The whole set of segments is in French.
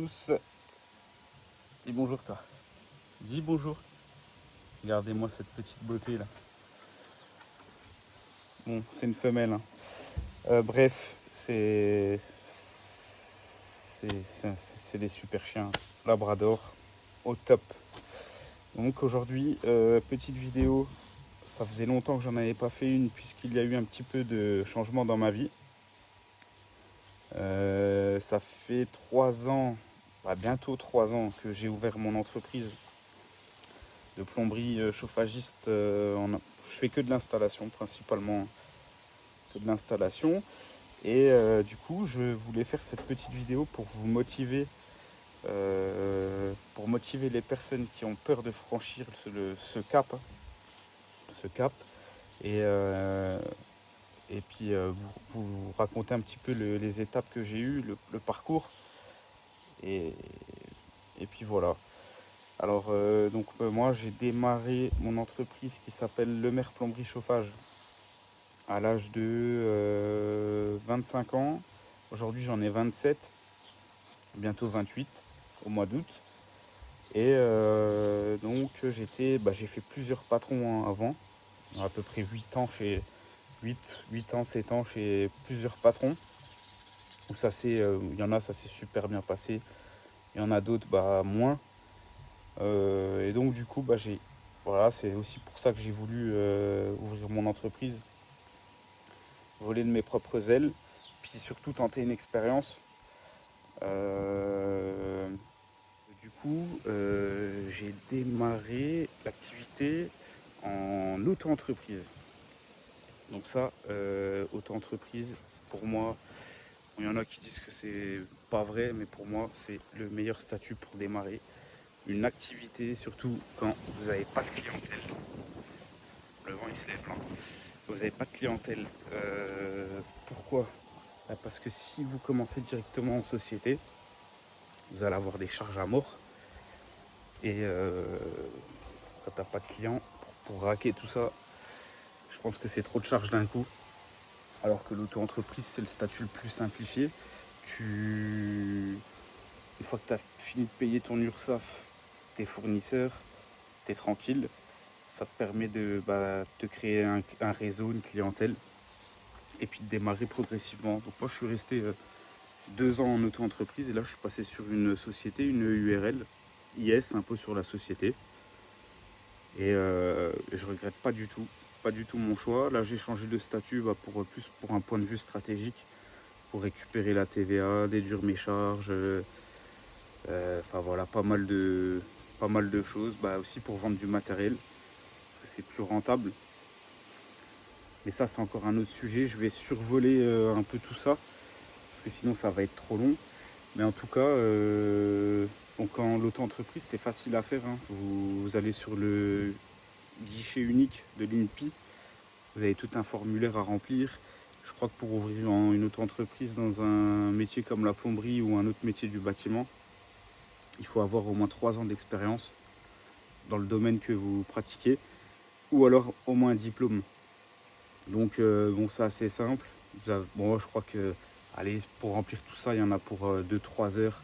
Tous, dis bonjour toi. Dis bonjour. Regardez-moi cette petite beauté là. Bon, c'est une femelle, hein. Bref, c'est des super chiens. Labrador, au top. Donc aujourd'hui, petite vidéo. Ça faisait longtemps que j'en avais pas fait une puisqu'il y a eu un petit peu de changement dans ma vie. Ça fait 3 ans, bientôt 3 ans que j'ai ouvert mon entreprise de plomberie chauffagiste. Je fais que de l'installation, principalement que de l'installation. Et du coup, je voulais faire cette petite vidéo pour vous motiver, pour motiver les personnes qui ont peur de franchir ce cap, et puis vous raconter un petit peu les étapes que j'ai eues, le parcours, et, et puis voilà. Alors moi j'ai démarré mon entreprise qui s'appelle Lemaire Plomberie Chauffage à l'âge de 25 ans. Aujourd'hui j'en ai 27, bientôt 28 au mois d'août. Et j'ai fait plusieurs patrons, hein, avant, à peu près 8 ans 8 ans, 7 ans chez plusieurs patrons. Où il y en a, ça s'est super bien passé. Il y en a d'autres, moins. Et donc du coup, voilà, c'est aussi pour ça que j'ai voulu ouvrir mon entreprise, voler de mes propres ailes, puis surtout tenter une expérience. J'ai démarré l'activité en auto-entreprise. Donc ça, auto-entreprise, pour moi, il y en a qui disent que c'est pas vrai, mais pour moi, c'est le meilleur statut pour démarrer une activité, surtout quand vous n'avez pas de clientèle. Le vent il se lève là. Vous n'avez pas de clientèle. Pourquoi? Parce que si vous commencez directement en société, vous allez avoir des charges à mort. Et quand tu n'as pas de clients, pour raquer tout ça, je pense que c'est trop de charges d'un coup. Alors que l'auto-entreprise, c'est le statut le plus simplifié. Une fois que tu as fini de payer ton URSSAF, tes fournisseurs, tu es tranquille. Ça te permet de te créer un réseau, une clientèle, et puis de démarrer progressivement. Donc moi, je suis resté 2 ans en auto-entreprise, et là, je suis passé sur une société, une URL, IS, impôt sur la société. Et je regrette pas du tout mon choix. Là, j'ai changé de statut plus pour un point de vue stratégique, pour récupérer la TVA, déduire mes charges, voilà, pas mal de choses. Aussi pour vendre du matériel, parce que c'est plus rentable. Mais ça, c'est encore un autre sujet. Je vais survoler un peu tout ça, parce que sinon, ça va être trop long. Mais en tout cas, en l'auto-entreprise, c'est facile à faire, hein. Vous allez sur le guichet unique de l'INPI. Vous avez tout un formulaire à remplir. Je crois que pour ouvrir une auto-entreprise dans un métier comme la plomberie ou un autre métier du bâtiment, il faut avoir au moins 3 ans d'expérience dans le domaine que vous pratiquez, ou alors au moins un diplôme. Donc c'est assez simple. Je crois que, allez, pour remplir tout ça, il y en a pour 2-3 heures.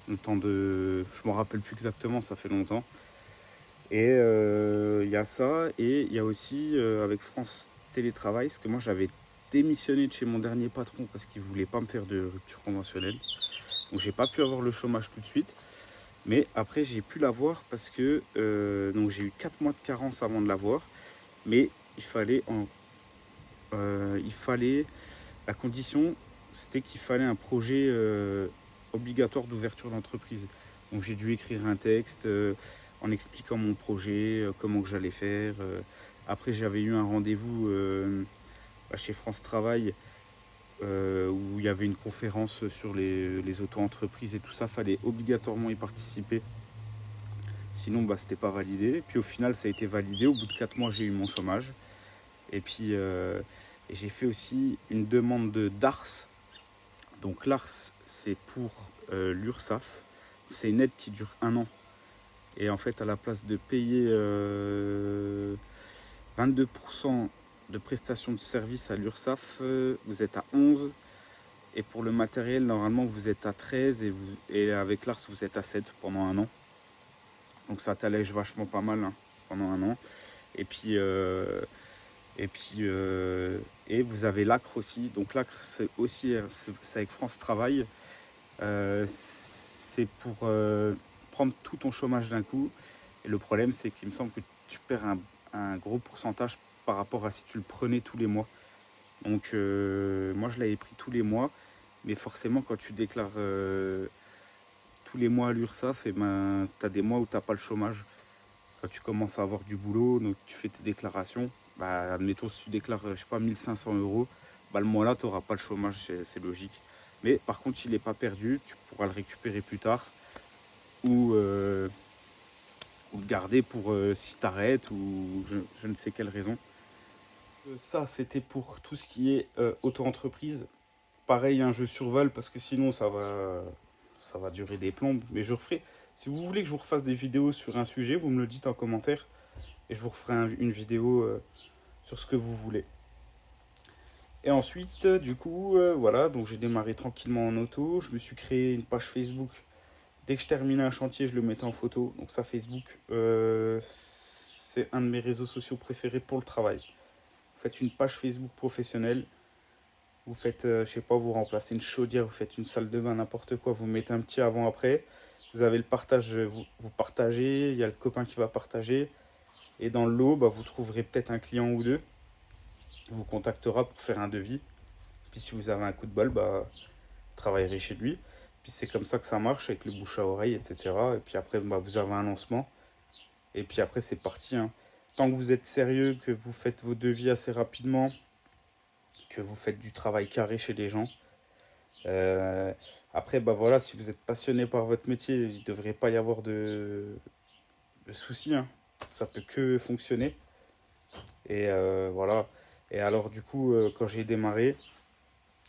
Le temps de... Je ne me rappelle plus exactement, ça fait longtemps. Et il y a ça, et il y a aussi avec France Télétravail, parce que moi j'avais démissionné de chez mon dernier patron parce qu'il ne voulait pas me faire de rupture conventionnelle. Donc j'ai pas pu avoir le chômage tout de suite. Mais après j'ai pu l'avoir parce que donc j'ai eu 4 mois de carence avant de l'avoir. Mais la condition, c'était qu'il fallait un projet obligatoire d'ouverture d'entreprise. Donc j'ai dû écrire un texte en expliquant mon projet, comment que j'allais faire. Après j'avais eu un rendez-vous chez France Travail, où il y avait une conférence sur les auto-entreprises et tout ça. Fallait obligatoirement y participer. Sinon, c'était pas validé. Puis au final, ça a été validé. Au bout de 4 mois, j'ai eu mon chômage. Et puis, j'ai fait aussi une demande d'ARS. Donc l'ARS, c'est pour l'URSSAF. C'est une aide qui dure 1 an. Et en fait, à la place de payer 22% de prestations de services à l'URSSAF, vous êtes à 11. Et pour le matériel, normalement, vous êtes à 13 et avec l'Ars, vous êtes à 7 pendant un an. Donc ça t'allège vachement pas mal hein, pendant un an. Et puis, et puis et vous avez l'ACRE aussi. Donc l'ACRE, c'est aussi c'est avec France Travail. C'est pour prendre tout ton chômage d'un coup. Et le problème, c'est qu'il me semble que tu perds un gros pourcentage par rapport à si tu le prenais tous les mois. Donc moi, je l'avais pris tous les mois. Mais forcément, quand tu déclares tous les mois à l'URSSAF, et ben, tu as des mois où tu n'as pas le chômage. Quand tu commences à avoir du boulot, donc tu fais tes déclarations, bah, admettons si tu déclares, je sais pas, 1500 euros, bah, le mois là, tu n'auras pas le chômage, c'est logique. Mais par contre, il n'est pas perdu, tu pourras le récupérer plus tard ou le garder pour si tu arrêtes ou je ne sais quelle raison. Ça, c'était pour tout ce qui est auto-entreprise. Pareil, hein, je survole parce que sinon ça va durer des plombes. Mais je referai. Si vous voulez que je vous refasse des vidéos sur un sujet, vous me le dites en commentaire et je vous referai une vidéo sur ce que vous voulez. Et ensuite, du coup, voilà, donc j'ai démarré tranquillement en auto. Je me suis créé une page Facebook. Dès que je terminais un chantier, je le mettais en photo. Donc ça, Facebook, c'est un de mes réseaux sociaux préférés pour le travail. Vous faites une page Facebook professionnelle. Vous faites, je sais pas, vous remplacez une chaudière, vous faites une salle de bain, n'importe quoi. Vous mettez un petit avant-après. Vous avez le partage, vous partagez. Il y a le copain qui va partager. Et dans le lot, bah, vous trouverez peut-être un client ou deux. Vous contactera pour faire un devis. Puis si vous avez un coup de bol, bah, vous travaillerez chez lui. Puis c'est comme ça que ça marche avec le bouche à oreille, etc. Et puis après, bah, vous avez un lancement. Et puis après, c'est parti, hein. Tant que vous êtes sérieux, que vous faites vos devis assez rapidement, que vous faites du travail carré chez les gens. Euh, Après, bah voilà, si vous êtes passionné par votre métier, il ne devrait pas y avoir de soucis, hein. Ça peut que fonctionner. Et voilà. Et alors, du coup, quand j'ai démarré,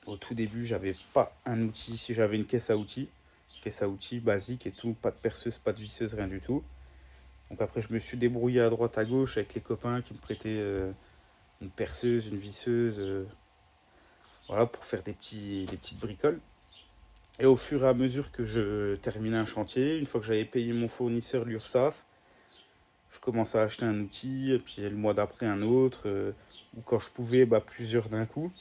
au tout début, j'avais pas un outil. Si j'avais une caisse à outils basique et tout, pas de perceuse, pas de visseuse, rien du tout. Donc après, je me suis débrouillé à droite, à gauche avec les copains qui me prêtaient une perceuse, une visseuse, voilà, pour faire des petites bricoles. Et au fur et à mesure que je terminais un chantier, une fois que j'avais payé mon fournisseur, l'URSSAF, je commençais à acheter un outil, et puis le mois d'après un autre, ou quand je pouvais, bah, plusieurs d'un coup.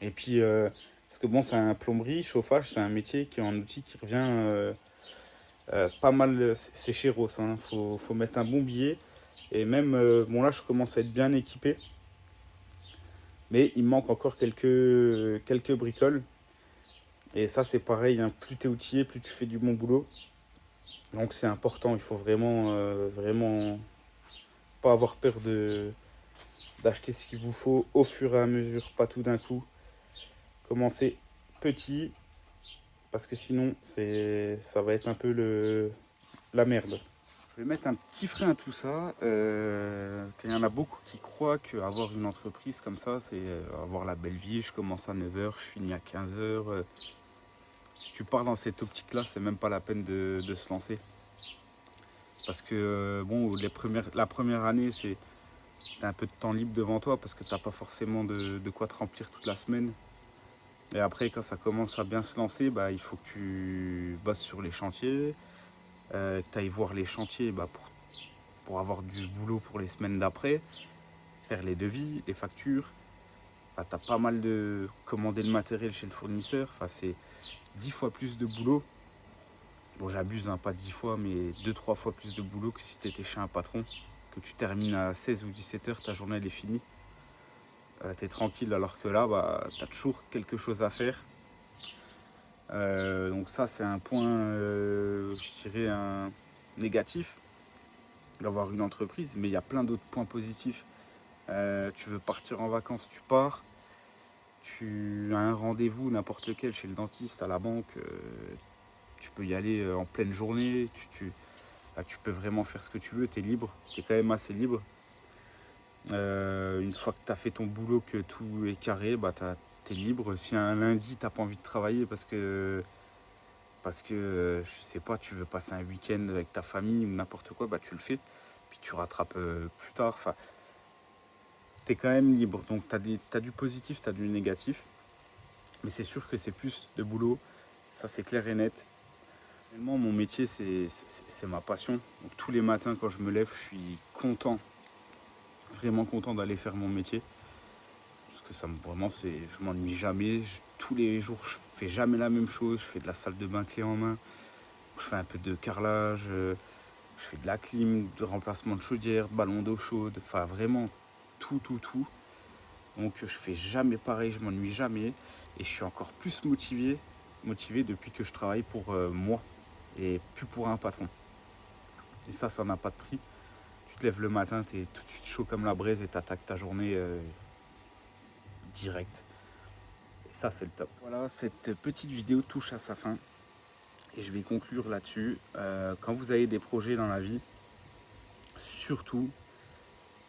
Et puis, parce que bon, c'est un plomberie, chauffage, c'est un métier qui est en outil qui revient pas mal, c'est chéros, hein. Faut mettre un bon billet. Et même, bon là, je commence à être bien équipé, mais il me manque encore quelques bricoles. Et ça, c'est pareil, hein, plus tu es outillé, plus tu fais du bon boulot. Donc c'est important, il faut vraiment pas avoir peur d'acheter ce qu'il vous faut au fur et à mesure, pas tout d'un coup. Commencer petit, parce que sinon ça va être un peu la merde. Je vais mettre un petit frein à tout ça. Il y en a beaucoup qui croient qu'avoir une entreprise comme ça, c'est avoir la belle vie. Je commence à 9h, je finis à 15h. Si tu pars dans cette optique-là, c'est même pas la peine de se lancer. Parce que bon, la première année, t'as un peu de temps libre devant toi parce que t'as pas forcément de quoi te remplir toute la semaine. Et après, quand ça commence à bien se lancer, bah, il faut que tu bosses sur les chantiers, que tu ailles voir les chantiers bah, pour avoir du boulot pour les semaines d'après, faire les devis, les factures. Enfin, tu as pas mal de commander le matériel chez le fournisseur. Enfin, c'est 10 fois plus de boulot. Bon, j'abuse, hein, pas 10 fois, mais 2-3 fois plus de boulot que si tu étais chez un patron, que tu termines à 16 ou 17 heures, ta journée elle est finie. Tu es tranquille, alors que là, bah, tu as toujours quelque chose à faire. Donc ça, c'est un point, je dirais, un négatif d'avoir une entreprise, mais il y a plein d'autres points positifs. Tu veux partir en vacances, tu pars. Tu as un rendez-vous, n'importe lequel, chez le dentiste, à la banque, tu peux y aller en pleine journée. Là, tu peux vraiment faire ce que tu veux, tu es libre, tu es quand même assez libre. Une fois que tu as fait ton boulot, que tout est carré, bah, tu es libre. Si un lundi, tu n'as pas envie de travailler parce que je sais pas, tu veux passer un week-end avec ta famille ou n'importe quoi, bah tu le fais, puis tu rattrapes plus tard. Enfin, tu es quand même libre. Donc tu as du positif, tu as du négatif. Mais c'est sûr que c'est plus de boulot, ça c'est clair et net. Réellement, mon métier, c'est ma passion. Donc tous les matins quand je me lève, je suis content, vraiment content d'aller faire mon métier. Parce que vraiment, je m'ennuie jamais. Tous les jours, je fais jamais la même chose. Je fais de la salle de bain clé en main. Je fais un peu de carrelage. Je fais de la clim, de remplacement de chaudière, ballon d'eau chaude. Enfin, vraiment tout, tout, tout. Donc, je fais jamais pareil. Je m'ennuie jamais. Et je suis encore plus motivé depuis que je travaille pour moi et plus pour un patron. Et ça n'a pas de prix. Tu te lèves le matin, tu es tout de suite chaud comme la braise et tu attaques ta journée direct. Et ça, c'est le top. Voilà, cette petite vidéo touche à sa fin. Et je vais conclure là-dessus. Quand vous avez des projets dans la vie, surtout,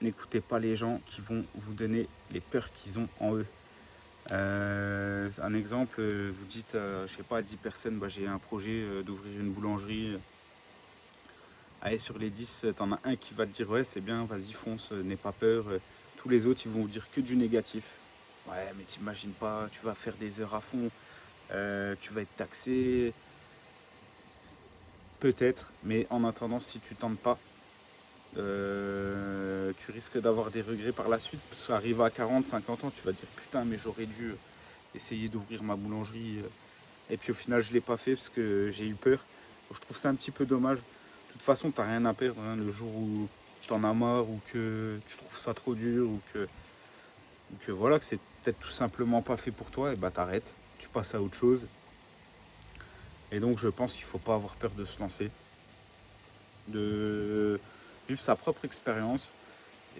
n'écoutez pas les gens qui vont vous donner les peurs qu'ils ont en eux. Un exemple, vous dites, je sais pas, à 10 personnes, bah, j'ai un projet d'ouvrir une boulangerie. Allez, sur les 10, t'en as un qui va te dire ouais, c'est bien, vas-y, fonce, n'aie pas peur. Tous les autres, ils vont vous dire que du négatif. Ouais, mais t'imagines pas, tu vas faire des heures à fond, tu vas être taxé. Peut-être, mais en attendant, si tu tentes pas, tu risques d'avoir des regrets par la suite. Parce qu'arrivé à 40, 50 ans, tu vas te dire putain, mais j'aurais dû essayer d'ouvrir ma boulangerie. Et puis au final, je ne l'ai pas fait parce que j'ai eu peur. Donc, je trouve ça un petit peu dommage. De toute façon, tu n'as rien à perdre, hein, le jour où tu en as marre ou que tu trouves ça trop dur ou que voilà, que c'est peut-être tout simplement pas fait pour toi, et bah t'arrêtes, tu passes à autre chose. Et donc je pense qu'il ne faut pas avoir peur de se lancer, de vivre sa propre expérience.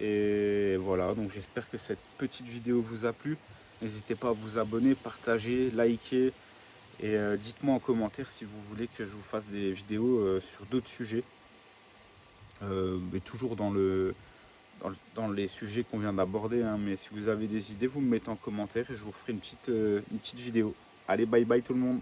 Et voilà, donc j'espère que cette petite vidéo vous a plu. N'hésitez pas à vous abonner, partager, liker. Et dites-moi en commentaire si vous voulez que je vous fasse des vidéos sur d'autres sujets. Mais toujours dans les sujets qu'on vient d'aborder. Hein. Mais si vous avez des idées, vous me mettez en commentaire et je vous ferai une petite vidéo. Allez, bye bye tout le monde.